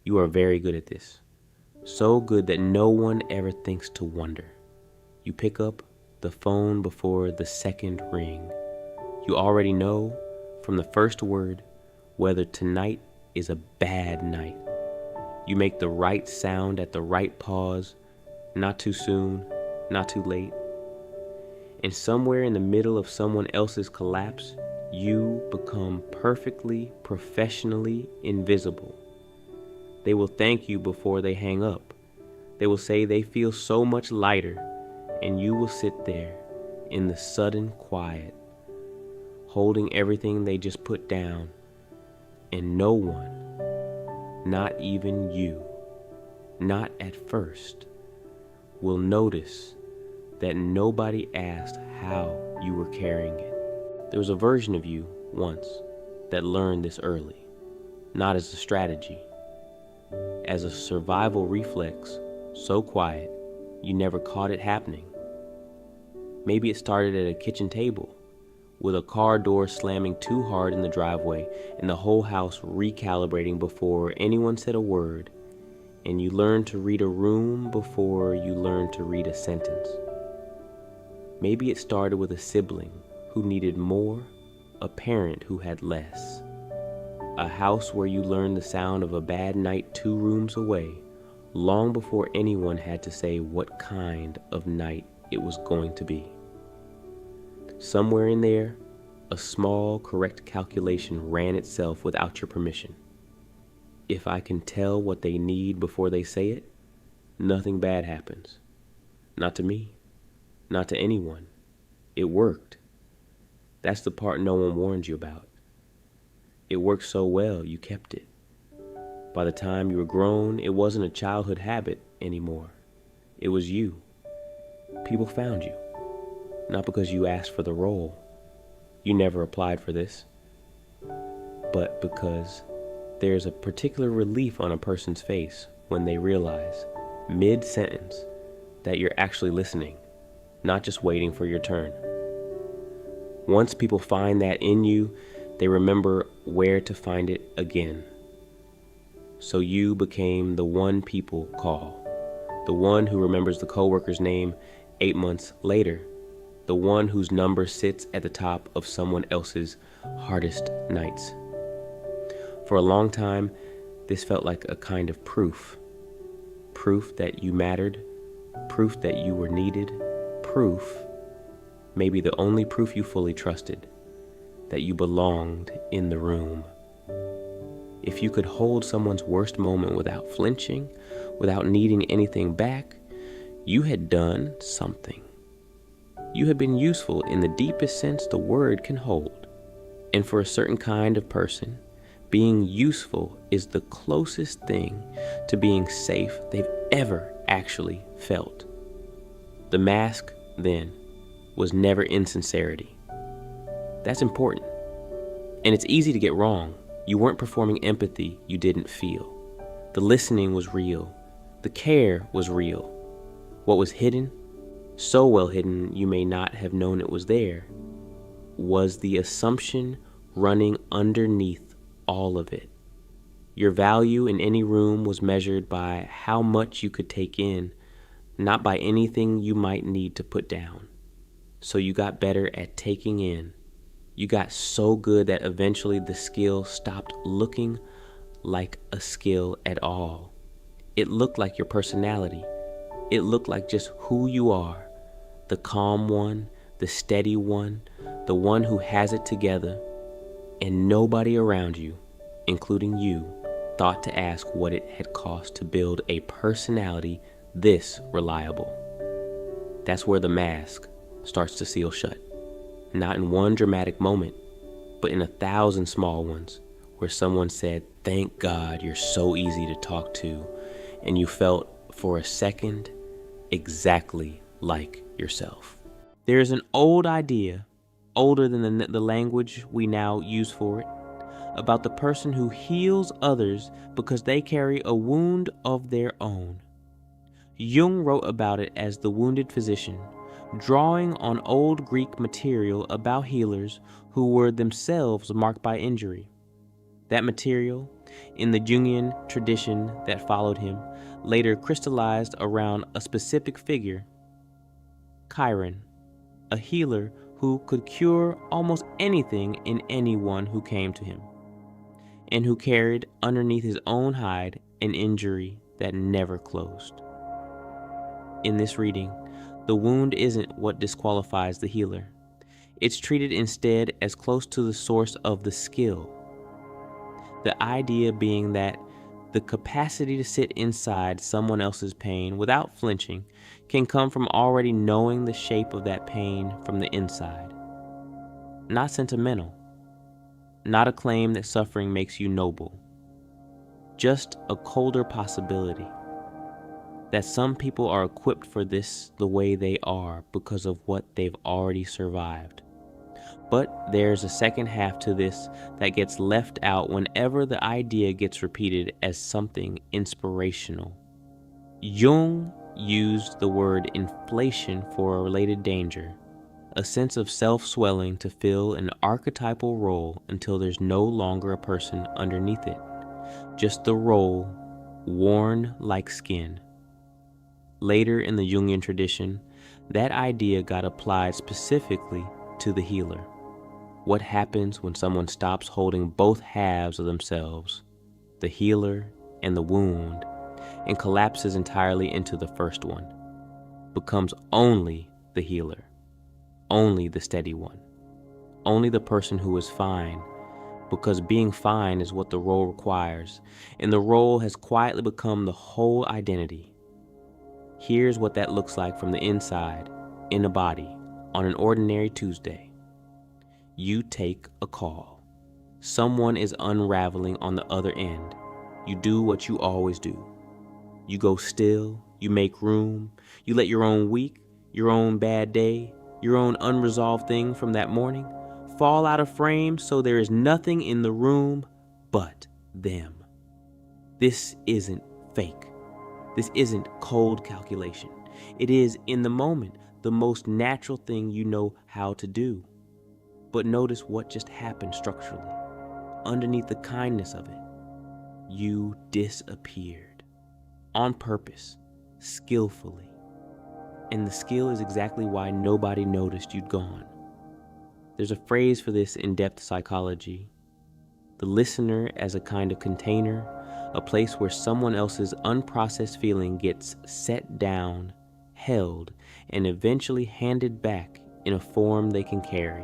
You are very good at this. So good that no one ever thinks to wonder. You pick up the phone before the second ring. You already know from the first word whether tonight is a bad night. You make the right sound at the right pause, not too soon, not too late. And somewhere in the middle of someone else's collapse, you become perfectly, professionally invisible. They will thank you before they hang up. They will say they feel so much lighter, and you will sit there in the sudden quiet, holding everything they just put down, and no one, not even you, not at first, will notice that nobody asked how you were carrying it. There was a version of you once that learned this early, not as a strategy, as a survival reflex, so quiet you never caught it happening. Maybe it started at a kitchen table, with a car door slamming too hard in the driveway and the whole house recalibrating before anyone said a word, and you learned to read a room before you learned to read a sentence. Maybe it started with a sibling who needed more, a parent who had less, a house where you learned the sound of a bad night 2 rooms away, long before anyone had to say what kind of night it was going to be. Somewhere in there, a small, correct calculation ran itself without your permission. If I can tell what they need before they say it, nothing bad happens. Not to me, not to anyone. It worked. That's the part no one warned you about. It worked so well, you kept it. By the time you were grown, it wasn't a childhood habit anymore. It was you. People found you. Not because you asked for the role. You never applied for this. But because there's a particular relief on a person's face when they realize, mid-sentence, that you're actually listening, not just waiting for your turn. Once people find that in you, they remember where to find it again. So you became the one people call, the one who remembers the coworker's name 8 months later, the one whose number sits at the top of someone else's hardest nights. For a long time, this felt like a kind of proof. Proof that you mattered, proof that you were needed, proof, maybe the only proof you fully trusted, that you belonged in the room. If you could hold someone's worst moment without flinching, without needing anything back, you had done something. You had been useful in the deepest sense the word can hold. And for a certain kind of person, being useful is the closest thing to being safe they've ever actually felt. The mask, then, was never insincerity. That's important. And it's easy to get wrong. You weren't performing empathy you didn't feel. The listening was real. The care was real. What was hidden, so well hidden you may not have known it was there, was the assumption running underneath all of it. Your value in any room was measured by how much you could take in, not by anything you might need to put down. So you got better at taking in. You got so good that eventually the skill stopped looking like a skill at all. It looked like your personality. It looked like just who you are. The calm one, the steady one, the one who has it together, and nobody around you, including you, thought to ask what it had cost to build a personality this reliable. That's where the mask starts to seal shut. Not in one dramatic moment, but in 1,000 small ones where someone said, "Thank God you're so easy to talk to," and you felt for a second exactly like yourself. There is an old idea, older than the language we now use for it, about the person who heals others because they carry a wound of their own. Jung wrote about it as the wounded physician, drawing on old Greek material about healers who were themselves marked by injury. That material, in the Jungian tradition that followed him, later crystallized around a specific figure, Chiron, a healer who could cure almost anything in anyone who came to him, and who carried underneath his own hide an injury that never closed. In this reading, the wound isn't what disqualifies the healer. It's treated instead as close to the source of the skill. The idea being that the capacity to sit inside someone else's pain without flinching can come from already knowing the shape of that pain from the inside. Not sentimental. Not a claim that suffering makes you noble. Just a colder possibility that some people are equipped for this the way they are because of what they've already survived. But there's a second half to this that gets left out whenever the idea gets repeated as something inspirational. Jung used the word inflation for a related danger, a sense of self-swelling to fill an archetypal role until there's no longer a person underneath it, just the role worn like skin. Later in the Jungian tradition, that idea got applied specifically to the healer. What happens when someone stops holding both halves of themselves, the healer and the wound, and collapses entirely into the first one, becomes only the healer, only the steady one, only the person who is fine, because being fine is what the role requires, and the role has quietly become the whole identity. Here's what that looks like from the inside, in a body, on an ordinary Tuesday. You take a call. Someone is unraveling on the other end. You do what you always do. You go still, you make room, you let your own week, your own bad day, your own unresolved thing from that morning fall out of frame so there is nothing in the room but them. This isn't fake. This isn't cold calculation. It is, in the moment, the most natural thing you know how to do. But notice what just happened structurally. Underneath the kindness of it, you disappeared. On purpose, skillfully. And the skill is exactly why nobody noticed you'd gone. There's a phrase for this in depth psychology. The listener as a kind of container, a place where someone else's unprocessed feeling gets set down, held, and eventually handed back in a form they can carry.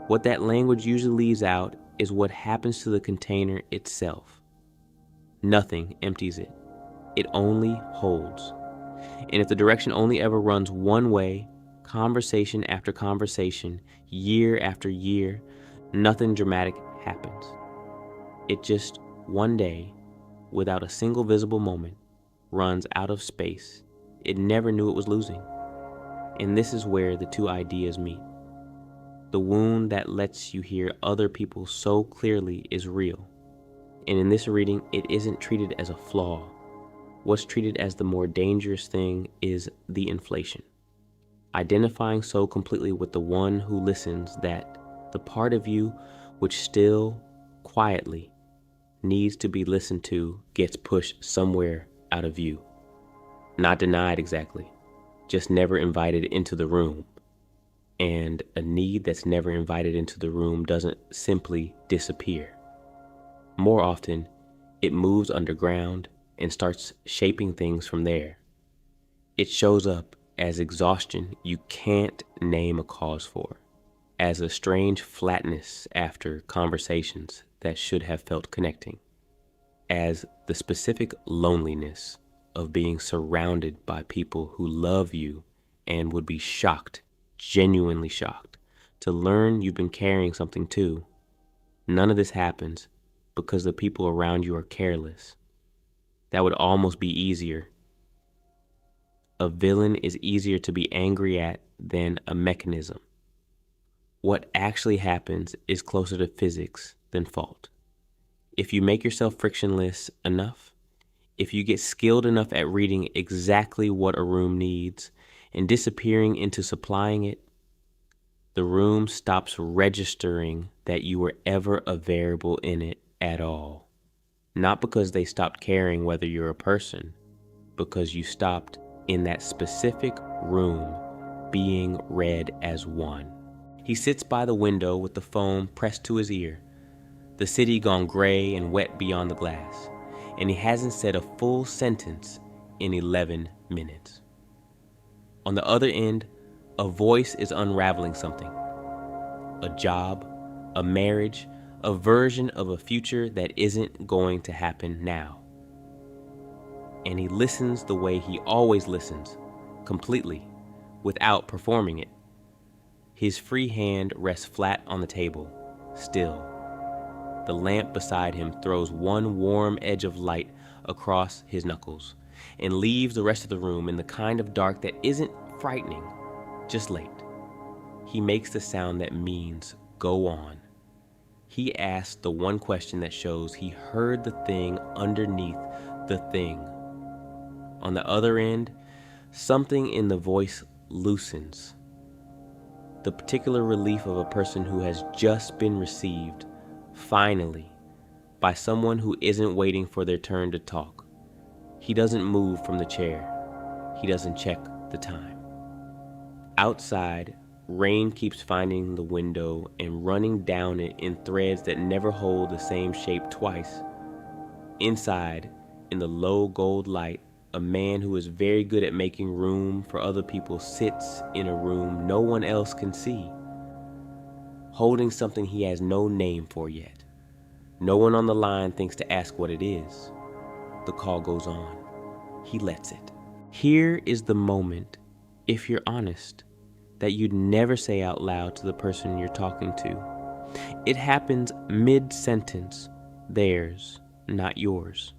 What that language usually leaves out is what happens to the container itself. Nothing empties it. It only holds. And if the direction only ever runs one way, conversation after conversation, year after year, nothing dramatic happens. It just, one day, without a single visible moment, runs out of space. It never knew it was losing. And this is where the two ideas meet. The wound that lets you hear other people so clearly is real. And in this reading, it isn't treated as a flaw. What's treated as the more dangerous thing is the inflation. Identifying so completely with the one who listens that the part of you which still, quietly, needs to be listened to gets pushed somewhere out of view. Not denied exactly, just never invited into the room. And a need that's never invited into the room doesn't simply disappear. More often, it moves underground and starts shaping things from there. It shows up as exhaustion you can't name a cause for, as a strange flatness after conversations that should have felt connecting, as the specific loneliness of being surrounded by people who love you and would be shocked, genuinely shocked, to learn you've been carrying something too. None of this happens because the people around you are careless. That would almost be easier. A villain is easier to be angry at than a mechanism. What actually happens is closer to physics than fault. If you make yourself frictionless enough, if you get skilled enough at reading exactly what a room needs and disappearing into supplying it, The room stops registering that you were ever a variable in it at all. Not because they stopped caring whether you're a person, because you stopped in that specific room being read as one. He sits by the window with the phone pressed to his ear, the city gone gray and wet beyond the glass, and he hasn't said a full sentence in 11 minutes. On the other end, a voice is unraveling something. A job, a marriage, a version of a future that isn't going to happen now. And he listens the way he always listens, completely, without performing it. His free hand rests flat on the table, still. The lamp beside him throws one warm edge of light across his knuckles and leaves the rest of the room in the kind of dark that isn't frightening, just late. He makes the sound that means go on. He asks the one question that shows he heard the thing underneath the thing. On the other end, something in the voice loosens. The particular relief of a person who has just been received, finally, by someone who isn't waiting for their turn to talk. He doesn't move from the chair. He doesn't check the time. Outside, rain keeps finding the window and running down it in threads that never hold the same shape twice. Inside, in the low gold light, a man who is very good at making room for other people sits in a room no one else can see, holding something he has no name for yet. No one on the line thinks to ask what it is. The call goes on. He lets it. Here is the moment, if you're honest, that you'd never say out loud to the person you're talking to. It happens mid-sentence, theirs, not yours.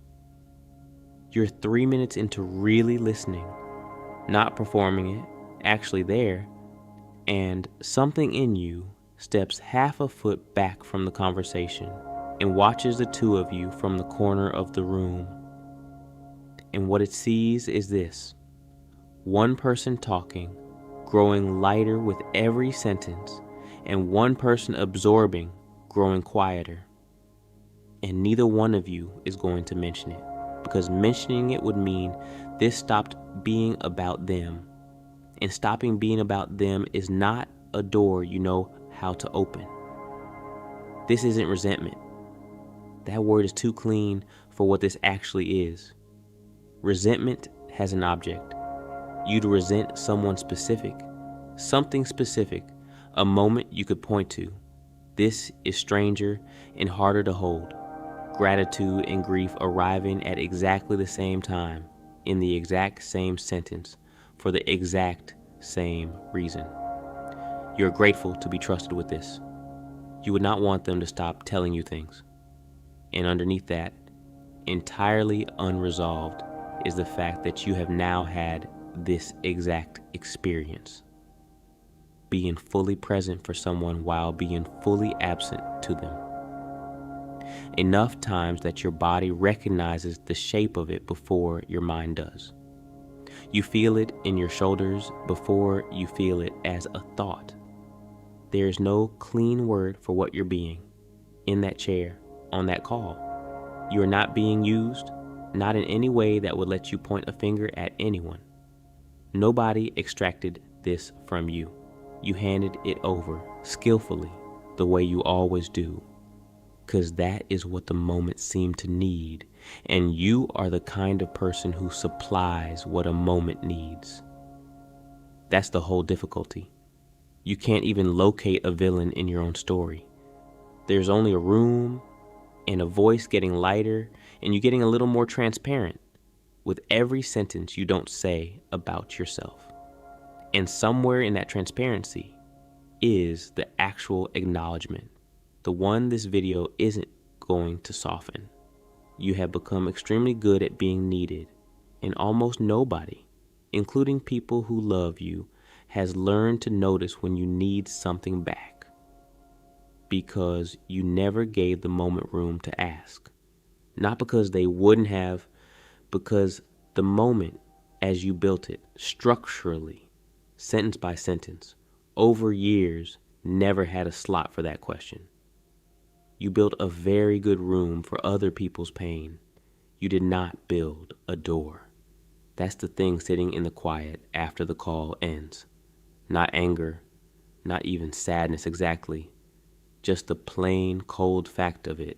You're 3 minutes into really listening, not performing it, actually there, and something in you steps half a foot back from the conversation and watches the two of you from the corner of the room. And what it sees is this: one person talking, growing lighter with every sentence, and one person absorbing, growing quieter. And neither one of you is going to mention it, because mentioning it would mean this stopped being about them. And stopping being about them is not a door you know how to open. This isn't resentment. That word is too clean for what this actually is. Resentment has an object. You'd resent someone specific, something specific, a moment you could point to. This is stranger and harder to hold. Gratitude and grief arriving at exactly the same time, in the exact same sentence, for the exact same reason. You're grateful to be trusted with this. You would not want them to stop telling you things. And underneath that, entirely unresolved, is the fact that you have now had this exact experience. Being fully present for someone while being fully absent to them. Enough times that your body recognizes the shape of it before your mind does. You feel it in your shoulders before you feel it as a thought. There is no clean word for what you're being in that chair, on that call. You are not being used, not in any way that would let you point a finger at anyone. Nobody extracted this from you. You handed it over skillfully, the way you always do, because that is what the moment seemed to need, and you are the kind of person who supplies what a moment needs. That's the whole difficulty. You can't even locate a villain in your own story. There's only a room and a voice getting lighter, and you getting a little more transparent with every sentence you don't say about yourself. And somewhere in that transparency is the actual acknowledgement, the one this video isn't going to soften. You have become extremely good at being needed, and almost nobody, including people who love you, has learned to notice when you need something back, because you never gave the moment room to ask. Not because they wouldn't have, because the moment, as you built it, structurally, sentence by sentence, over years, never had a slot for that question. You built a very good room for other people's pain. You did not build a door. That's the thing sitting in the quiet after the call ends. Not anger, not even sadness exactly, just the plain, cold fact of it,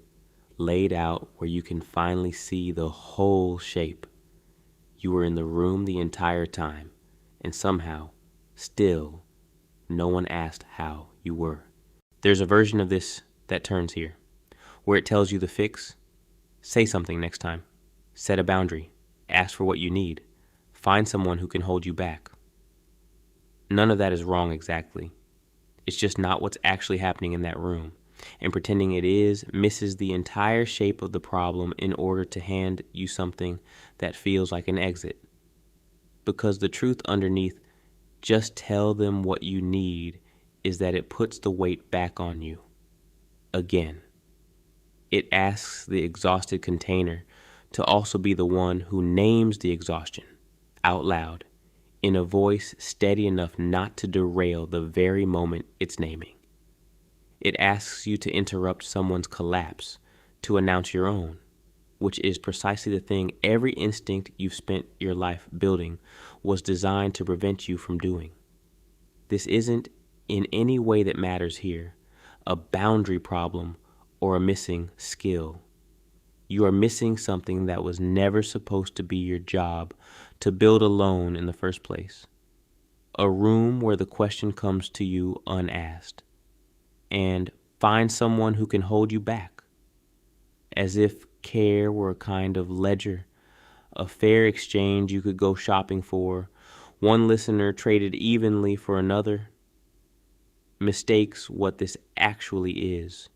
laid out where you can finally see the whole shape. You were in the room the entire time, and somehow, still, no one asked how you were. There's a version of this that turns here, where it tells you the fix. Say something next time. Set a boundary. Ask for what you need. Find someone who can hold you back. None of that is wrong exactly. It's just not what's actually happening in that room. And pretending it is misses the entire shape of the problem in order to hand you something that feels like an exit. Because the truth underneath, just tell them what you need, is that it puts the weight back on you. Again. It asks the exhausted container to also be the one who names the exhaustion out loud in a voice steady enough not to derail the very moment it's naming. It asks you to interrupt someone's collapse to announce your own, which is precisely the thing every instinct you've spent your life building was designed to prevent you from doing. This isn't, in any way that matters here, a boundary problem or a missing skill. You are missing something that was never supposed to be your job to build alone in the first place. A room where the question comes to you unasked. And find someone who can hold you back. As if care were a kind of ledger, a fair exchange you could go shopping for, one listener traded evenly for another. Mistakes what this actually is.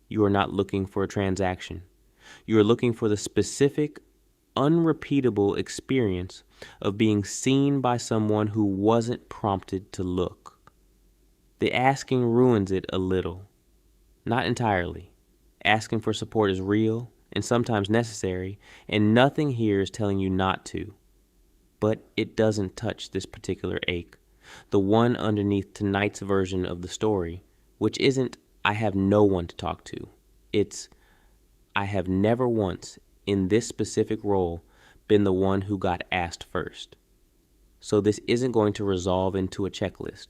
You are not looking for a transaction. You are looking for the specific, unrepeatable experience of being seen by someone who wasn't prompted to look. The asking ruins it a little. Not entirely. Asking for support is real and sometimes necessary, and nothing here is telling you not to. But it doesn't touch this particular ache, the one underneath tonight's version of the story, which isn't, I have no one to talk to. It's, I have never once, in this specific role, been the one who got asked first. So this isn't going to resolve into a checklist.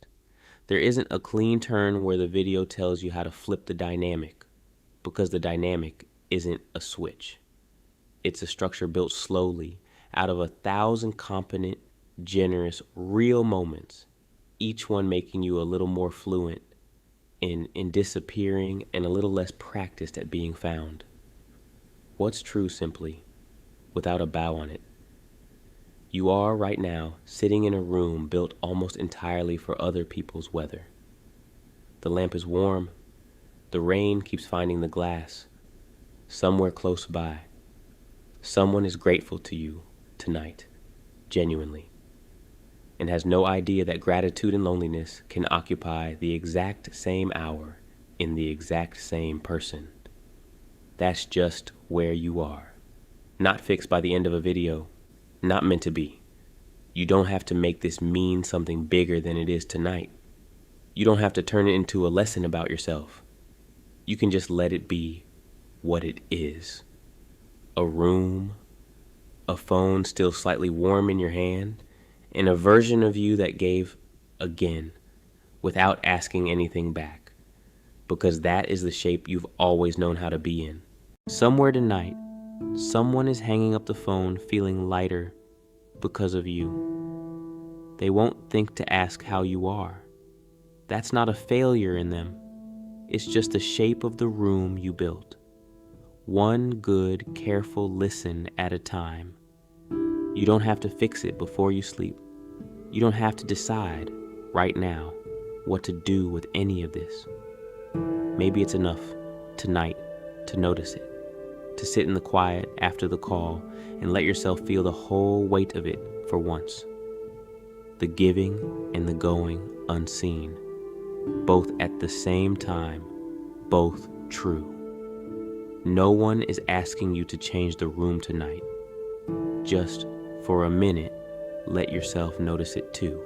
There isn't a clean turn where the video tells you how to flip the dynamic, because the dynamic isn't a switch. It's a structure built slowly out of 1,000 competent, generous, real moments, each one making you a little more fluent in disappearing and a little less practiced at being found. What's true simply, without a bow on it? You are right now sitting in a room built almost entirely for other people's weather. The lamp is warm. The rain keeps finding the glass. Somewhere close by. Someone is grateful to you tonight, genuinely, and has no idea that gratitude and loneliness can occupy the exact same hour in the exact same person. That's just where you are. Not fixed by the end of a video. Not meant to be. You don't have to make this mean something bigger than it is tonight. You don't have to turn it into a lesson about yourself. You can just let it be what it is. A room, a phone still slightly warm in your hand, and a version of you that gave again, without asking anything back, because that is the shape you've always known how to be in. Somewhere tonight, someone is hanging up the phone feeling lighter because of you. They won't think to ask how you are. That's not a failure in them. It's just the shape of the room you built. One good, careful listen at a time. You don't have to fix it before you sleep. You don't have to decide right now what to do with any of this. Maybe it's enough tonight to notice it, to sit in the quiet after the call and let yourself feel the whole weight of it for once. The giving and the going unseen, both at the same time, both true. No one is asking you to change the room tonight. Just for a minute, let yourself notice it too.